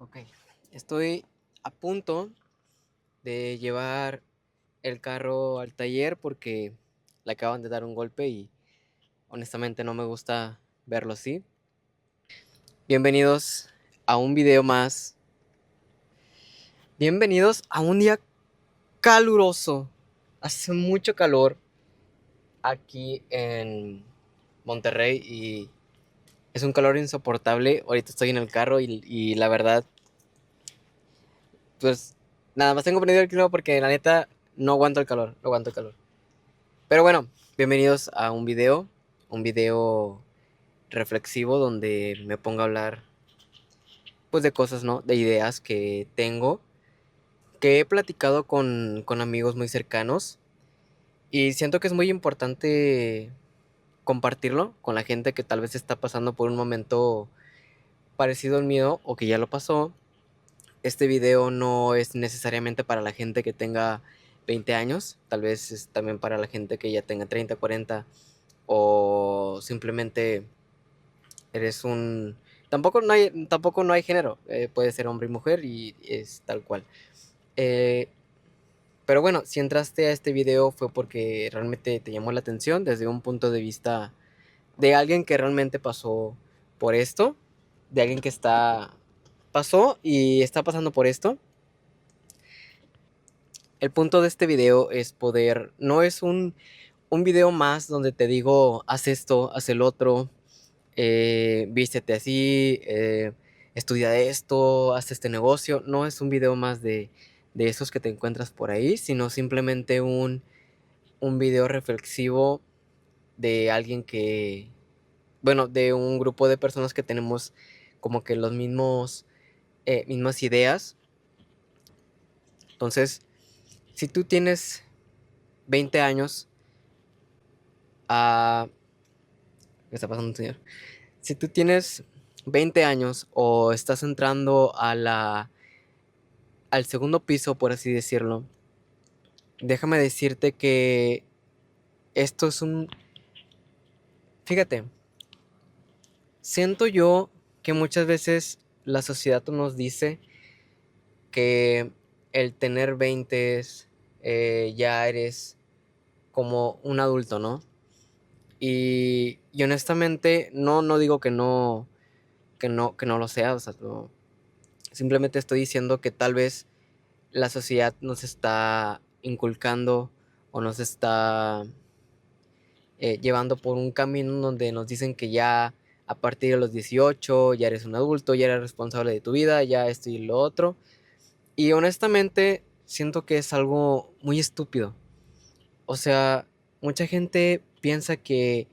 Ok, estoy a punto de llevar el carro al taller porque le acaban de dar un golpe y honestamente no me gusta verlo así. Bienvenidos a un video más. Bienvenidos a un día caluroso. Hace mucho calor aquí en Monterrey y es un calor insoportable. Ahorita estoy en el carro y la verdad, pues nada más tengo prendido el clima porque la neta no aguanto el calor, no aguanto el calor. Pero bueno, bienvenidos a un video reflexivo donde me pongo a hablar pues de cosas, ¿no? De ideas que tengo, que he platicado con amigos muy cercanos y siento que es muy importante compartirlo con la gente que tal vez está pasando por un momento parecido al mío o que ya lo pasó. Este video no es necesariamente para la gente que tenga 20 años, tal vez es también para la gente que ya tenga 30, 40 o simplemente eres un... tampoco no hay género, puede ser hombre y mujer y es tal cual. Eh, pero bueno, si entraste a este video fue porque realmente te llamó la atención desde un punto de vista de alguien que realmente pasó por esto, de alguien que pasó y está pasando por esto. El punto de este video es poder, no es un video más donde te digo, haz esto, haz el otro, vístete así, estudia esto, haz este negocio. No es un video más de esos que te encuentras por ahí, sino simplemente un video reflexivo de alguien que, bueno, de un grupo de personas que tenemos como que los mismas ideas. Entonces, si tú tienes 20 años, ¿qué está pasando, señor? Si tú tienes 20 años o estás entrando al segundo piso, por así decirlo, déjame decirte que esto es un... Fíjate, siento yo que muchas veces la sociedad nos dice que el tener 20 ya eres como un adulto, ¿no? Y honestamente no digo que no lo sea, o sea, simplemente estoy diciendo que tal vez la sociedad nos está inculcando o nos está llevando por un camino donde nos dicen que ya a partir de los 18 ya eres un adulto, ya eres responsable de tu vida, ya esto y lo otro. Y honestamente siento que es algo muy estúpido. O sea, mucha gente piensa que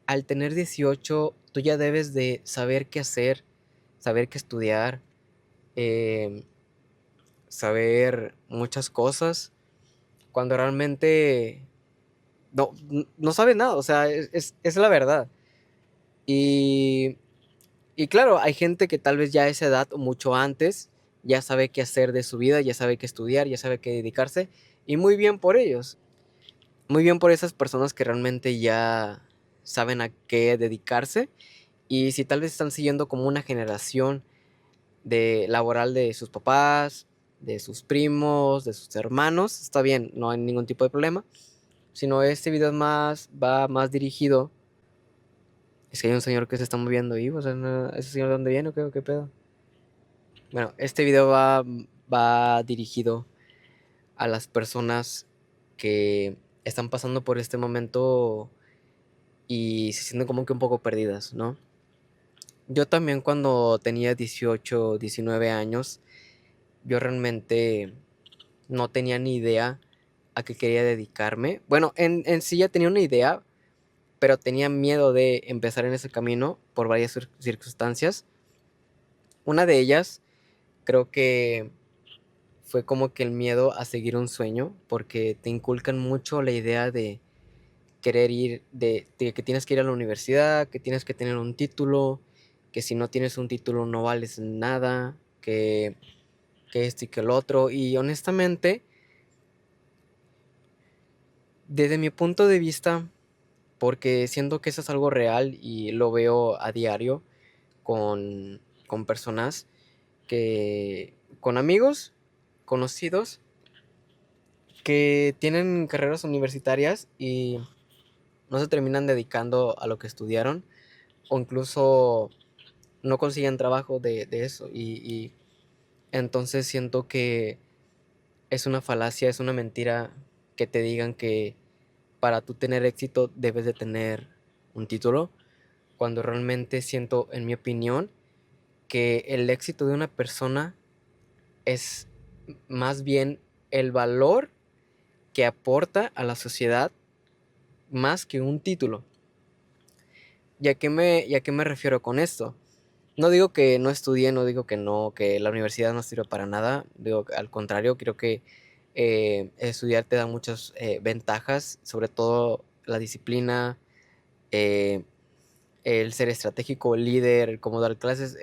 al tener 18 tú ya debes de saber qué hacer, saber qué estudiar, eh, saber muchas cosas, cuando realmente no sabes nada, o sea, es la verdad. Y, y claro, hay gente que tal vez ya a esa edad o mucho antes ya sabe qué hacer de su vida, ya sabe qué estudiar, ya sabe qué dedicarse, y muy bien por ellos, muy bien por esas personas que realmente ya saben a qué dedicarse, y si tal vez están siguiendo como una generación de laboral de sus papás, de sus primos, de sus hermanos, está bien, no hay ningún tipo de problema, sino este video va más dirigido. Es que hay un señor que se está moviendo ahí, o sea, ¿ese señor de dónde viene o qué pedo? Bueno, este video va dirigido a las personas que están pasando por este momento y se sienten como que un poco perdidas, ¿no? Yo también cuando tenía 18, 19 años, yo realmente no tenía ni idea a qué quería dedicarme. Bueno, en sí ya tenía una idea, pero tenía miedo de empezar en ese camino por varias circunstancias. Una de ellas creo que fue como que el miedo a seguir un sueño, porque te inculcan mucho la idea de querer ir, de que tienes que ir a la universidad, que tienes que tener un título, que si no tienes un título no vales nada, que esto y que el otro. Y honestamente, desde mi punto de vista, porque siento que eso es algo real y lo veo a diario con personas, que con amigos, conocidos, que tienen carreras universitarias y no se terminan dedicando a lo que estudiaron o incluso no consiguen trabajo de eso y entonces siento que es una falacia, es una mentira que te digan que para tú tener éxito debes de tener un título, cuando realmente siento, en mi opinión, que el éxito de una persona es más bien el valor que aporta a la sociedad más que un título. ¿Y a qué me refiero con esto? No digo que no estudie, no digo que no, que la universidad no sirve para nada. Digo, al contrario, creo que estudiar te da muchas ventajas, sobre todo la disciplina, eh, el ser estratégico, el líder, el cómo dar clases,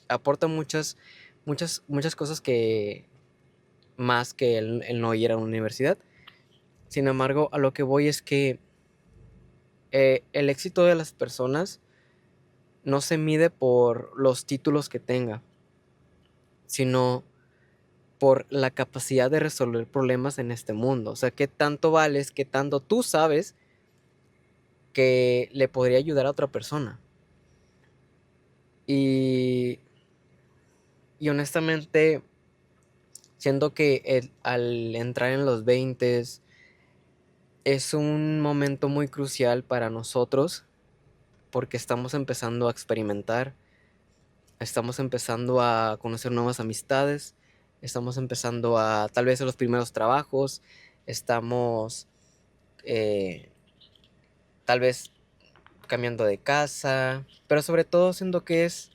aporta muchas cosas que más que el no ir a una universidad. Sin embargo, a lo que voy es que el éxito de las personas no se mide por los títulos que tenga, sino por la capacidad de resolver problemas en este mundo. O sea, qué tanto vales, qué tanto tú sabes que le podría ayudar a otra persona. Y, y honestamente, siento que al entrar en los 20 es un momento muy crucial para nosotros porque estamos empezando a experimentar, estamos empezando a conocer nuevas amistades, estamos empezando a tal vez a los primeros trabajos, estamos eh, tal vez cambiando de casa, pero sobre todo siento que es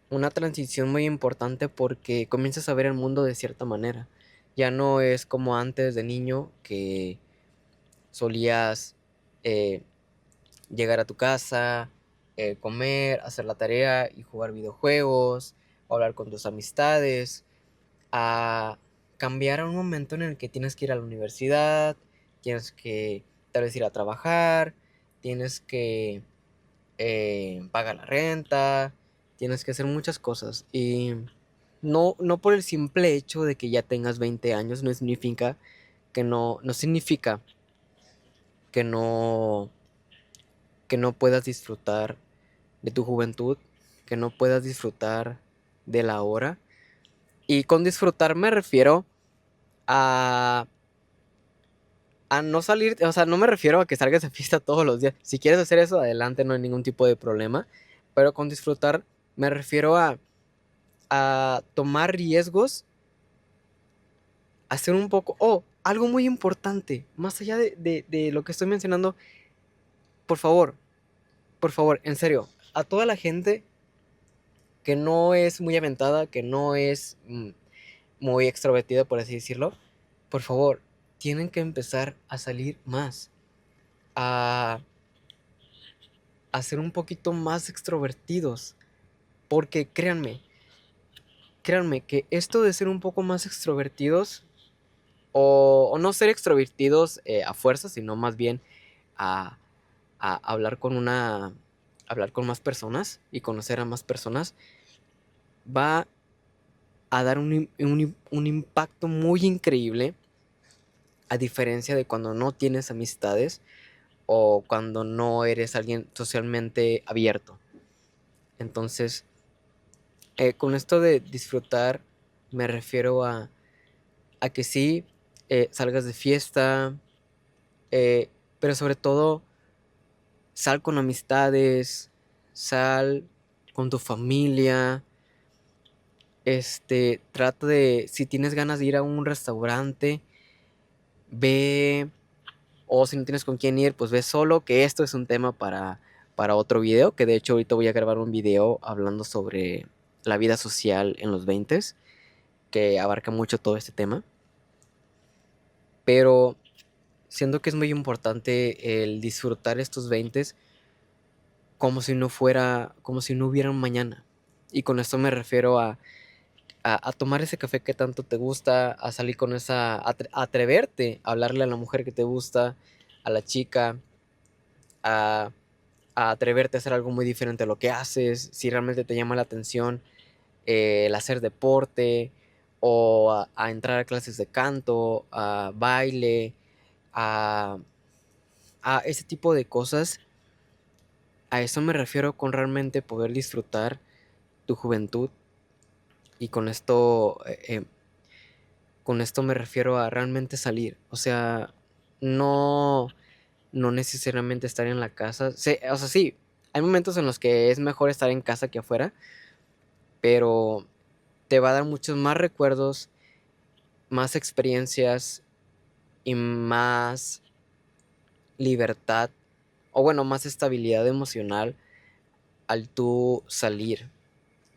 una transición muy importante porque comienzas a ver el mundo de cierta manera. Ya no es como antes de niño que solías eh, llegar a tu casa, comer, hacer la tarea y jugar videojuegos, o hablar con tus amistades, a cambiar a un momento en el que tienes que ir a la universidad, tienes que tal vez ir a trabajar, tienes que pagar la renta, tienes que hacer muchas cosas. Y no por el simple hecho de que ya tengas 20 años, no significa que que no puedas disfrutar de tu juventud, que no puedas disfrutar de la hora. Y con disfrutar me refiero a, a no salir, o sea, no me refiero a que salgas de fiesta todos los días. Si quieres hacer eso, adelante, no hay ningún tipo de problema. Pero con disfrutar me refiero a tomar riesgos, a hacer un poco, algo muy importante, más allá de lo que estoy mencionando, por favor, por favor, en serio, a toda la gente que no es muy aventada, que no es muy extrovertida, por así decirlo, por favor, tienen que empezar a salir más, a, a ser un poquito más extrovertidos, porque créanme que esto de ser un poco más extrovertidos, o no ser extrovertidos a fuerza, sino más bien a, a hablar hablar con más personas y conocer a más personas, va a dar un impacto muy increíble, a diferencia de cuando no tienes amistades o cuando no eres alguien socialmente abierto. Entonces, con esto de disfrutar, me refiero a que sí, salgas de fiesta, pero sobre todo, sal con amistades, sal con tu familia, trata de, si tienes ganas de ir a un restaurante, ve, o si no tienes con quién ir, pues ve solo, que esto es un tema para otro video, que de hecho ahorita voy a grabar un video hablando sobre la vida social en los 20, que abarca mucho todo este tema, pero siento que es muy importante el disfrutar estos 20 como si no fuera, como si no hubiera un mañana. Y con esto me refiero a tomar ese café que tanto te gusta, a salir con a atreverte a hablarle a la mujer que te gusta, a la chica, a atreverte a hacer algo muy diferente a lo que haces, si realmente te llama la atención, el hacer deporte o a entrar a clases de canto, a baile, a, a ese tipo de cosas. A eso me refiero con realmente poder disfrutar tu juventud y con esto me refiero a realmente salir. O sea, no, no necesariamente estar en la casa. O sea, sí, hay momentos en los que es mejor estar en casa que afuera, pero te va a dar muchos más recuerdos, más experiencias y más libertad, o bueno, más estabilidad emocional al tú salir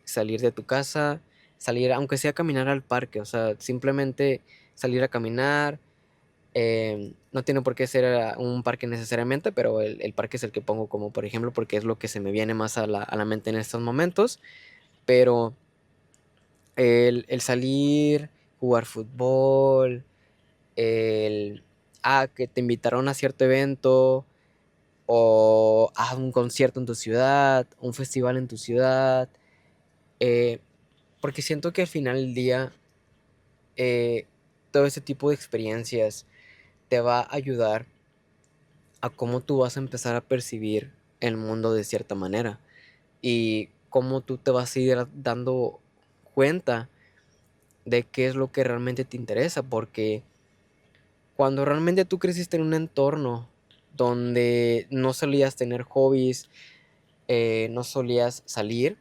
de tu casa, salir, aunque sea a caminar al parque, o sea, simplemente salir a caminar. No tiene por qué ser un parque necesariamente, pero el parque es el que pongo como por ejemplo, porque es lo que se me viene más a la mente en estos momentos. Pero el salir, jugar fútbol, el que te invitaron a cierto evento o a un concierto en tu ciudad, un festival en tu ciudad, eh, porque siento que al final del día eh, todo ese tipo de experiencias te va a ayudar a cómo tú vas a empezar a percibir el mundo de cierta manera y cómo tú te vas a ir dando cuenta de qué es lo que realmente te interesa, porque cuando realmente tú creciste en un entorno donde no solías tener hobbies, no solías salir,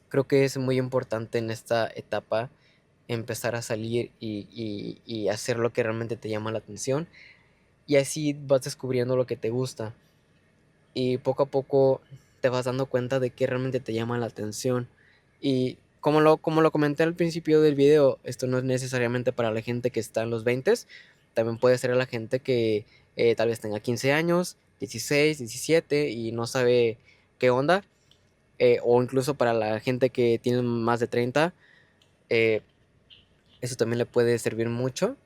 creo que es muy importante en esta etapa empezar a salir y hacer lo que realmente te llama la atención y así vas descubriendo lo que te gusta y poco a poco te vas dando cuenta de qué realmente te llama la atención. Y como lo comenté al principio del video, esto no es necesariamente para la gente que está en los 20, también puede ser a la gente que tal vez tenga 15 años, 16, 17 y no sabe qué onda, o incluso para la gente que tiene más de 30, eh, eso también le puede servir mucho,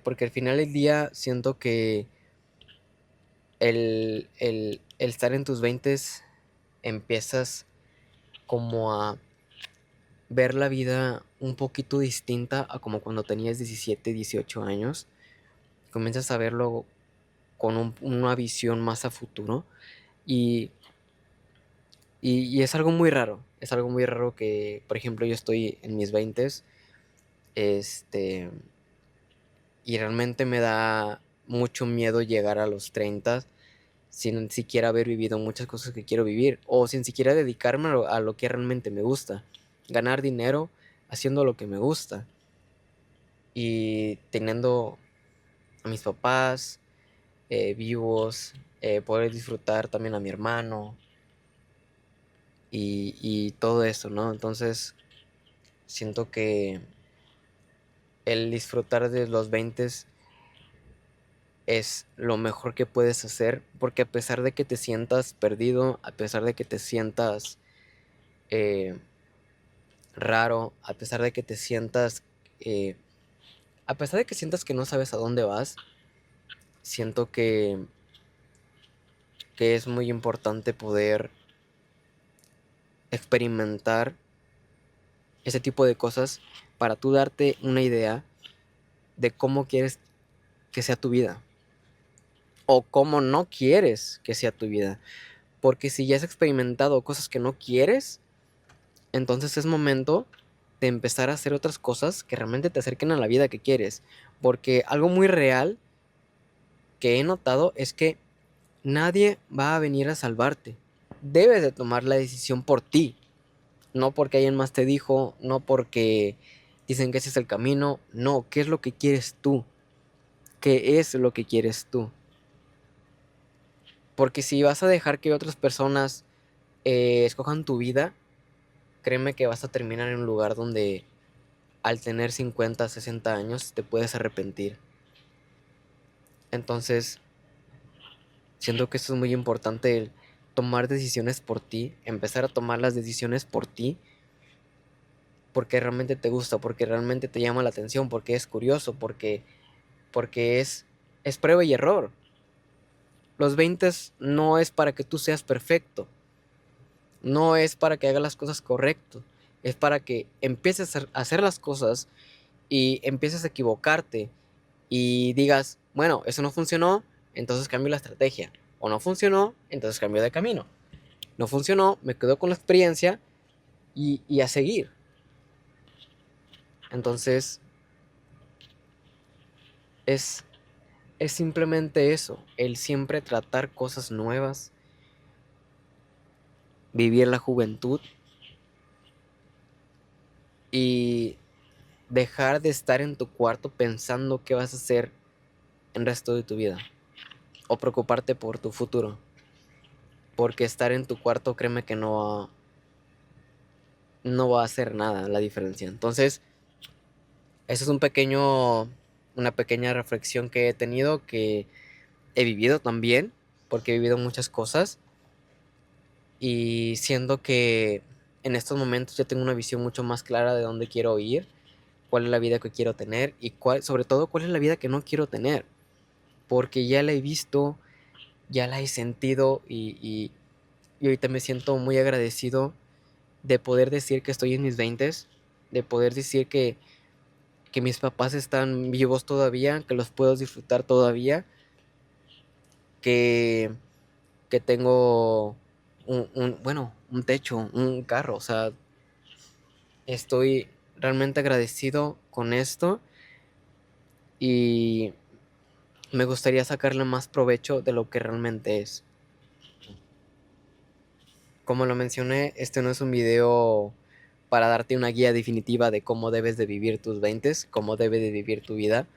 porque al final del día siento que el estar en tus 20 empiezas como a ver la vida un poquito distinta a como cuando tenías 17, 18 años. Comienzas a verlo con una visión más a futuro y, y es algo muy raro. Es algo muy raro que, por ejemplo, yo estoy en mis 20 este, y realmente me da mucho miedo llegar a los 30 sin siquiera haber vivido muchas cosas que quiero vivir o sin siquiera dedicarme a lo que realmente me gusta. Ganar dinero haciendo lo que me gusta y teniendo a mis papás vivos, poder disfrutar también a mi hermano y todo eso, ¿no? Entonces siento que el disfrutar de los 20 es lo mejor que puedes hacer porque a pesar de que te sientas perdido, a pesar de que te sientas eh, raro, a pesar de que te sientas, eh, a pesar de que sientas que no sabes a dónde vas, siento que es muy importante poder experimentar ese tipo de cosas para tú darte una idea de cómo quieres que sea tu vida o cómo no quieres que sea tu vida. Porque si ya has experimentado cosas que no quieres, entonces es momento de empezar a hacer otras cosas que realmente te acerquen a la vida que quieres. Porque algo muy real que he notado es que nadie va a venir a salvarte. Debes de tomar la decisión por ti, no porque alguien más te dijo, no porque dicen que ese es el camino, no, ¿qué es lo que quieres tú? ¿Qué es lo que quieres tú? Porque si vas a dejar que otras personas escojan tu vida, créeme que vas a terminar en un lugar donde al tener 50, 60 años te puedes arrepentir. Entonces, siento que esto es muy importante, el tomar decisiones por ti, empezar a tomar las decisiones por ti, porque realmente te gusta, porque realmente te llama la atención, porque es curioso, porque es prueba y error. Los 20 no es para que tú seas perfecto, no es para que hagas las cosas correcto, es para que empieces a hacer las cosas y empieces a equivocarte y digas, bueno, eso no funcionó, entonces cambio la estrategia. O no funcionó, entonces cambio de camino. No funcionó, me quedo con la experiencia y a seguir. Entonces, es, es simplemente eso, el siempre tratar cosas nuevas, vivir la juventud y dejar de estar en tu cuarto pensando qué vas a hacer el resto de tu vida o preocuparte por tu futuro. Porque estar en tu cuarto, créeme que no va a hacer nada la diferencia. Entonces, eso es una pequeña reflexión que he tenido, que he vivido también, porque he vivido muchas cosas y siendo que en estos momentos ya tengo una visión mucho más clara de dónde quiero ir, cuál es la vida que quiero tener y sobre todo cuál es la vida que no quiero tener, porque ya la he visto, ya la he sentido y ahorita me siento muy agradecido de poder decir que estoy en mis veintes, de poder decir que mis papás están vivos todavía, que los puedo disfrutar todavía, que, que tengo bueno, un techo, un carro, o sea, estoy realmente agradecido con esto y me gustaría sacarle más provecho de lo que realmente es. Como lo mencioné, este no es un video para darte una guía definitiva de cómo debes de vivir tus veintes, cómo debes de vivir tu vida.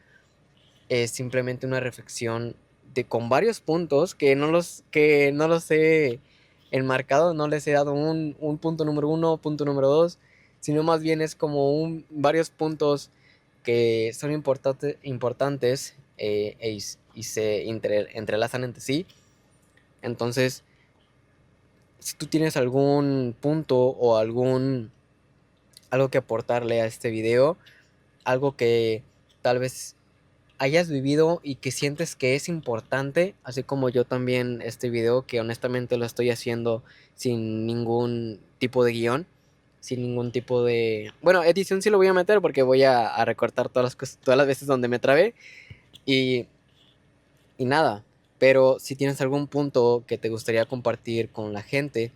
Es simplemente una reflexión con varios puntos que no los he enmarcado, no les he dado un punto número uno, punto número dos, sino más bien es como varios puntos que son importantes y se entrelazan entre sí. Entonces, si tú tienes algún punto o algo que aportarle a este video, algo que tal vez hayas vivido y que sientes que es importante, así como yo también este video, que honestamente lo estoy haciendo sin ningún tipo de guión, sin ningún tipo de... Bueno, edición sí lo voy a meter porque voy a recortar todas las veces donde me trabé y, y nada, pero si tienes algún punto que te gustaría compartir con la gente,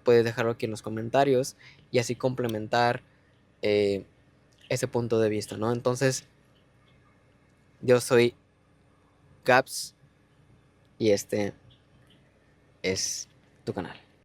puedes dejarlo aquí en los comentarios y así complementar eh, ese punto de vista, ¿no? Entonces, yo soy Gaps y este es tu canal.